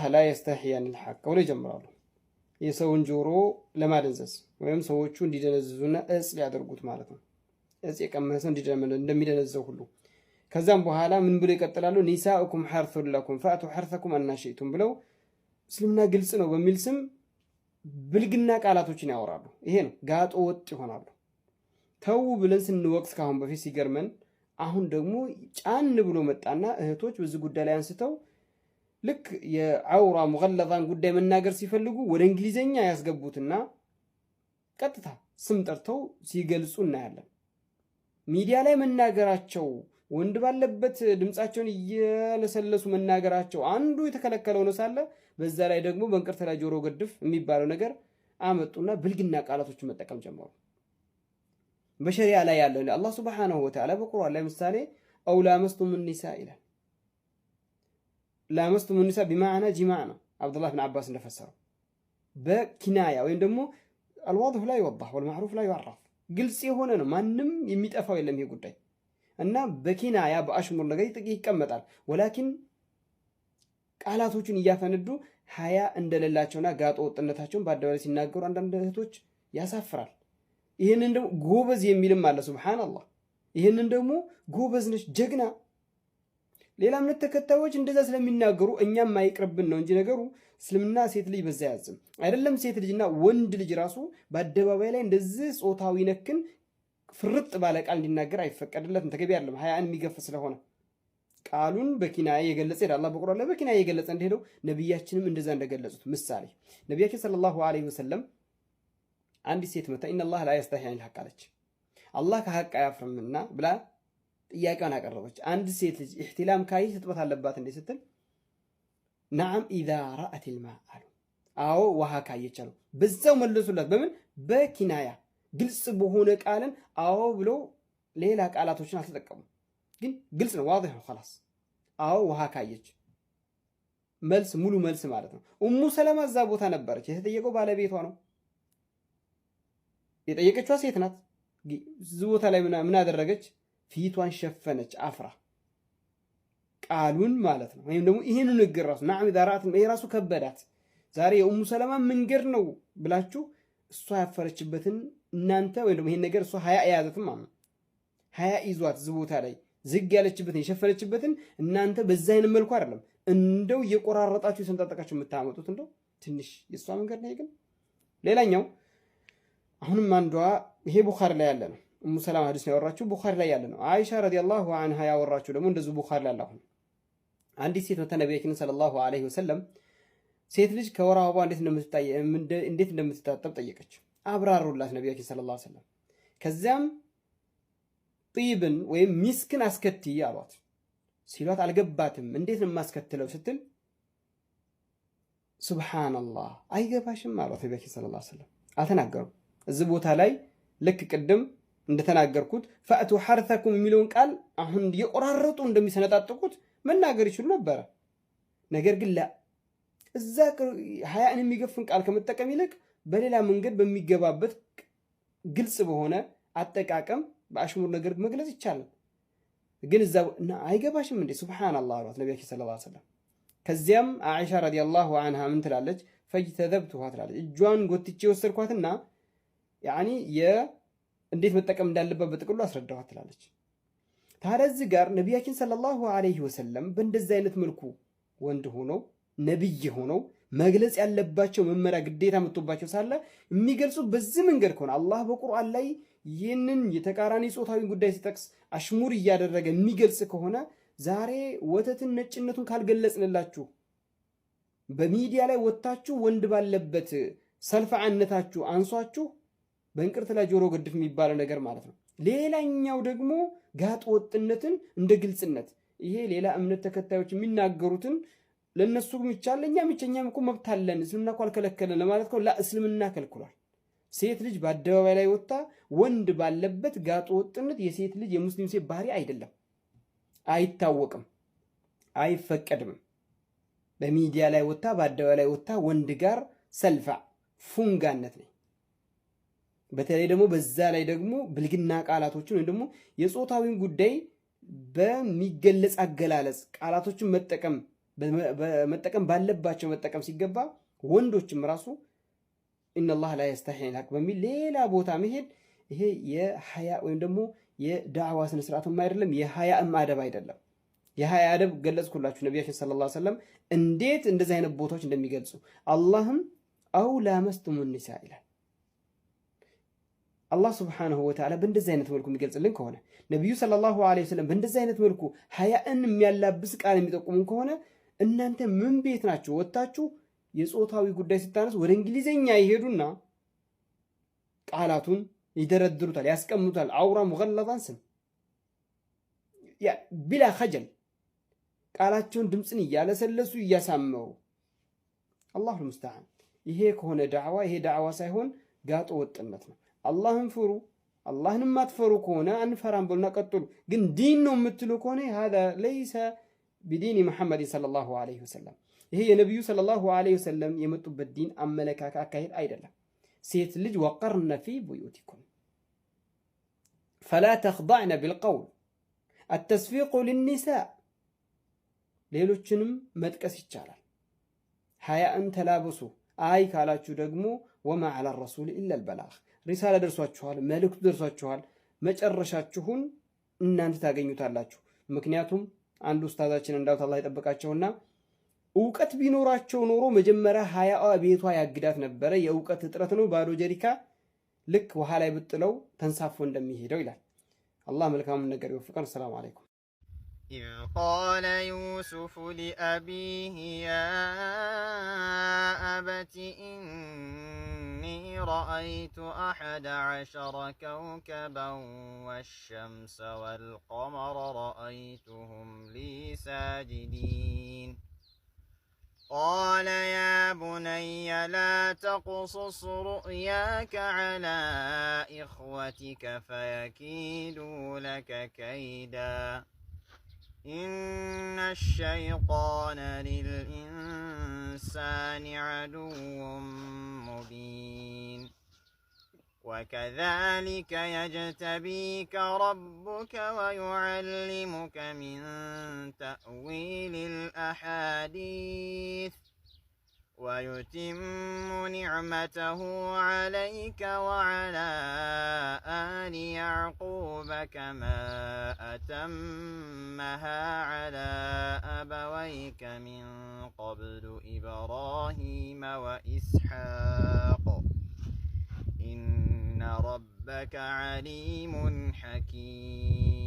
الله لا يستحي عن الحق ولا يجمراሉ የሰውን ጆሮ ለማደንዘዝ ወይም ሰዎቹ እንዲደነዝዙና እጽ ሊያደርጉት ማለት ነው እጽ የቀመሰ እንደሚደነዘው ሁሉ ከዛም በኋላ ምን ብሎ ይቀጥላሉ ኒሳኡኩም ሐርሱን ለኩም ፈአቱ ሐርሰኩም አናሽይቱም ብለው እስልምና ግልጽ ነው በሚል ስም ብልግና ቃላቶችን ያወራሉ ይሄ ነው ጋጦ ወጥ ይሆናሉ ተው ብለን ስንወቅስ ካሁን በፊት ሲገርመን አሁን ደግሞ ጫን ብሎ መጣና እህቶች በዚህ ጉዳይ ላይ አንስተው ልክ የአውራ ሙገለዛን ጉዳይ መናገር ሲፈልጉ ወደ እንግሊዘኛ ያስገቡትና ቀጥታ ስም ጠርተው ሲገልጹ እናያለን ሚዲያ ላይ መናገራቸው ወንድ ባለበት ድምጻቸውን እየለሰለሱ መናገራቸው አንዱ የተከለከለው ነው ሳለ በዛ ላይ ደግሞ በእንቅርት ላይ ጆሮ ገድፍ የሚባለው ነገር አመጡና ብልግና ቃላቶችን መጠቀም ጀመሩ በሸሪዓ ላይ ያለው አላህ Subhanahu Wa Ta'ala በቁርአን ላይ ምሳሌ አውላ መስቱም النساء ይላል ላመስቱም النساء بمعنى جماع ነው አብዱላህ ኢብኑ አባስ እንደፈሰረው በኪናያ ወይም ደግሞ الواضح لا يوضح والمعروف لا يعرف ግልጽ የሆነ ነው ማንም የሚጠፋው የለም ይሄ ጉዳይ እና በኪናያ በአሽሙር ነገር ይቀመጣል ወላኪን ቃላቶቹን እያፈነዱ ሀያ እንደሌላቸውና ጋጦ ወጥነታቸውን በአደባባይ ሲናገሩ አንዳንድ እህቶች ያሳፍራል ይሄንን ደግሞ ጎበዝ የሚልም አለ ሱብሃንአላህ ይሄንን ደግሞ ጎበዝ ነሽ ጀግና ሌላ እምነት ተከታዮች እንደዛ ስለሚናገሩ እኛም ማይቅርብን ነው እንጂ ነገሩ እስልምና ሴት ልጅ በዛ ያዝም አይደለም ሴት ልጅና ወንድ ልጅ ራሱ በአደባባይ ላይ እንደዚህ ጾታዊ ነክን ፍርጥ ባለ ቃል እንዲናገር አይፈቀድለትም ተገቢ አይደለም ሀያን የሚገፍ ስለሆነ ቃሉን በኪናያ የገለጸ ይላል አላህ በቁርአን ላይ በኪናያ የገለጸ እንደሄደው ነብያችንም እንደዛ እንደገለጹት ምሳሌ ነብያችን ሰለላሁ ዐለይሂ ወሰለም አንድ ሴት መጣ ኢነላህ ላ የስተሂ ዐኒል ሐቅ አለች አላህ ከሐቅ አያፍርምና ብላ ጥያቄዋን አቀረበች አንድ ሴት ልጅ ኢህቲላም ካይ ትጥበት አለባት እንዴ ስትል ነዓም ኢዛ ረአት الماء አሉ አዎ ውሃ ካየች አሉ በዛው መለሱላት በምን በኪናያ ግልጽ በሆነ ቃልን አዎ ብሎ ሌላ ቃላቶችን አልተጠቀሙ ግን ግልጽ ነው واضح ነው خلاص አዎ ውሃ ካየች መልስ ሙሉ መልስ ማለት ነው ኡሙ ሰለማ እዛ ቦታ ነበረች የተጠየቀው ባለቤቷ ነው የጠየቀችዋ ሴት ናት ዝቦታ ላይ ምን አደረገች ፊቷን ሸፈነች አፍራ ቃሉን ማለት ነው ወይም ደግሞ ይሄንን ንግር ራሱ ናም ዳራት ራሱ ከበዳት ዛሬ የኡሙ ሰለማ መንገር ነው ብላችሁ እሷ ያፈረችበትን እናንተ ወይ ደግሞ ይሄን ነገር እሷ ሀያ ያዘትም ማለት ሀያ ይዟት ዝቦታ ላይ ዝግ ያለችበትን የሸፈነችበትን እናንተ በዛ አይነት መልኩ አይደለም እንደው እየቆራረጣችሁ ሰንጣጣቃችሁ የምታመጡት እንደው ትንሽ የሷ መንገር ነው ግን ሌላኛው አሁንም አንዷ ይሄ ቡኻሪ ላይ ያለ ነው ኡሙ ሰለማ ሐዲስ ነው ያወራችሁ ቡኻሪ ላይ ያለ ነው አይሻ ረዲየላሁ ዐንሃ ያወራችሁ ደግሞ እንደዚህ ቡኻሪ ላይ አሁን አንዲት ሴት ወተ ነብያችን ሰለላሁ ዐለይሂ ወሰለም ሴት ልጅ ከወር አበባ እንዴት እንደምትታጠብ ጠየቀች አብራሩላት ነብያችን ሰለላሁ ዐለይሂ ወሰለም ከዛም ጢብን ወይም ሚስክን አስከትይ አሏት ሲሏት አልገባትም እንዴት ነው ማስከትለው ስትል ሱብሃንአላህ አይገባሽም አሏት ነብያችን ሰለላሁ ዐለይሂ ወሰለም አልተናገሩም እዚህ ቦታ ላይ ልክ ቅድም እንደተናገርኩት ፈአቱ ሐርሰኩም የሚለውን ቃል አሁን የቆራረጡ እንደሚሰነጣጥቁት መናገር ይችሉ ነበር ነገር ግን ላ እዛ ሀያን የሚገፍን ቃል ከመጠቀም ይልቅ በሌላ መንገድ በሚገባበት ግልጽ በሆነ አጠቃቀም በአሽሙር ነገር መግለጽ ይቻላል ግን እዛ አይገባሽም እንዴ ሱብሃንአላህ አሏት ነብያችን ሰለላሁ ዐለይሂ ወሰለም ከዚያም አይሻ ረዲየላሁ ዐንሃ ምን ትላለች ፈጅተዘብቱሃ ትላለች እጇን ጎትቼ ወሰድኳትና ያኒ እንዴት መጠቀም እንዳለበት በጥቅሉ አስረዳኋት ትላለች ታዲያ እዚህ ጋር ነብያችን ሰለላሁ ዐለይሂ ወሰለም በእንደዚህ አይነት መልኩ ወንድ ሆነው ነብይ ሆነው መግለጽ ያለባቸው መመሪያ ግዴታ መጥቶባቸው ሳለ የሚገልጹ በዚህ መንገድ ከሆነ አላህ በቁርአን ላይ ይህንን የተቃራኒ ጾታዊ ጉዳይ ሲጠቅስ አሽሙር እያደረገ የሚገልጽ ከሆነ ዛሬ ወተትን ነጭነቱን ካልገለጽንላችሁ በሚዲያ ላይ ወጣችሁ ወንድ ባለበት ሰልፈዓነታችሁ አንሷችሁ በእንቅርት ላይ ጆሮ ገድፍ የሚባለው ነገር ማለት ነው ሌላኛው ደግሞ ጋጥ ወጥነትን እንደ ግልጽነት ይሄ ሌላ እምነት ተከታዮች የሚናገሩትን ለነሱም ይቻለኛ ምንቸኛም እኮ መብት አለን እስልምና እኮ አልከለከለን ለማለት ነው ላ እስልምና ከልክሏል ሴት ልጅ በአደባባይ ላይ ወጣ ወንድ ባለበት ጋጥ ወጥነት የሴት ልጅ የሙስሊም ሴት ባህሪ አይደለም አይታወቅም አይፈቀድም በሚዲያ ላይ ወጣ በአደባባይ ላይ ወጣ ወንድ ጋር ሰልፋ ፉንጋነት ነው በተለይ ደግሞ በዛ ላይ ደግሞ ብልግና ቃላቶችን ወይ ደግሞ የጾታዊን ጉዳይ በሚገለጽ አገላለጽ ቃላቶችን መጠቀም በመጠቀም ባለባቸው መጠቀም ሲገባ ወንዶችም ራሱ ኢነላህ ላ የስተሒል ሐቅ በሚል ሌላ ቦታ መሄድ ይሄ የሐያ ወይም ደግሞ የዳዕዋ ስነ ስርዓትም አይደለም፣ የሐያም አደብ አይደለም። የሐያ አደብ ገለጽኩላችሁ ነቢያችን ሰለላሁ ዐለይሂ ወሰለም እንዴት እንደዚህ አይነት ቦታዎች እንደሚገልጹ። አላህም አው ላመስቱሙ ኒሳ ይላል። አላህ ሱብሓነሁ ወተዓላ በእንደዚህ አይነት መልኩ የሚገልጽልን ከሆነ ነቢዩ ሰለላሁ ዐለይሂ ወሰለም በእንደዚህ አይነት መልኩ ሐያእን የሚያላብስ ቃል የሚጠቁሙን ከሆነ እናንተ ምን ቤት ናቸው? ወጥታችሁ የጾታዊ ጉዳይ ስታነሱ ወደ እንግሊዘኛ ይሄዱና ቃላቱን ይደረድሩታል፣ ያስቀምጡታል። አውራ ሙገለዛን ስም ቢላ ኸጀል ቃላቸውን ድምፅን እያለሰለሱ እያሳመሩ አላሁል ሙስተዓን። ይሄ ከሆነ ዳዕዋ ይሄ ዳዕዋ ሳይሆን ጋጦ ወጥነት ነው። አላህን ፍሩ። አላህን የማትፈሩ ከሆነ አንፈራም በሉና ቀጥሉ። ግን ዲን ነው የምትሉ ከሆነ ሃዛ ለይሰ ቢዲኒ ሙሐመድ ሰለላሁ ዐለይሂ ወሰለም። ይሄ የነቢዩ ሰለላሁ ዐለይሂ ወሰለም የመጡበት ዲን አመለካከት አካሄድ አይደለም። ሴት ልጅ ወቀርነ ፊ ቡዩቲኩም ፈላ ተኽضዕነ ቢልቀውል አተስፊቁ ሊኒሳእ። ሌሎችንም መጥቀስ ይቻላል። ሐያእን ተላበሱ። አይ ካላችሁ ደግሞ ወማ ዐላ ረሱል ኢለል በላግ፣ ሪሳላ ደርሷችኋል፣ መልእክቱ ደርሷችኋል። መጨረሻችሁን እናንተ ታገኙታላችሁ። ምክንያቱም አንድ ኡስታዛችን እንዳሉት አላህ ይጠብቃቸውና እውቀት ቢኖራቸው ኖሮ መጀመሪያ ሐያዋ ቤቷ ያግዳት ነበረ። የእውቀት እጥረት ነው። ባዶ ጀሪካ ልክ ውሃ ላይ ብጥለው ተንሳፎ እንደሚሄደው ይላል። አላህ መልካሙን ነገር ይወፍቀን። ሰላም አለይኩም። إذ قال يوسف لأبيه يا أبت إني رأيت 11 كوكبا والشمس والقمر رأيتهم لي ساجدين قال يا بني لا تقصص رؤياك على إخوتك فيكيدوا لك كيدا إن الشيطان للإنسان عدو مبين وكذلك يجتبيك ربك ويعلمك من تأويل الأحاديث ويتم نعمته عليك وعلى آل يعقوب كما أتمها على أبويك من قبل إبراهيم وإسحاق إن ربك عليم حكيم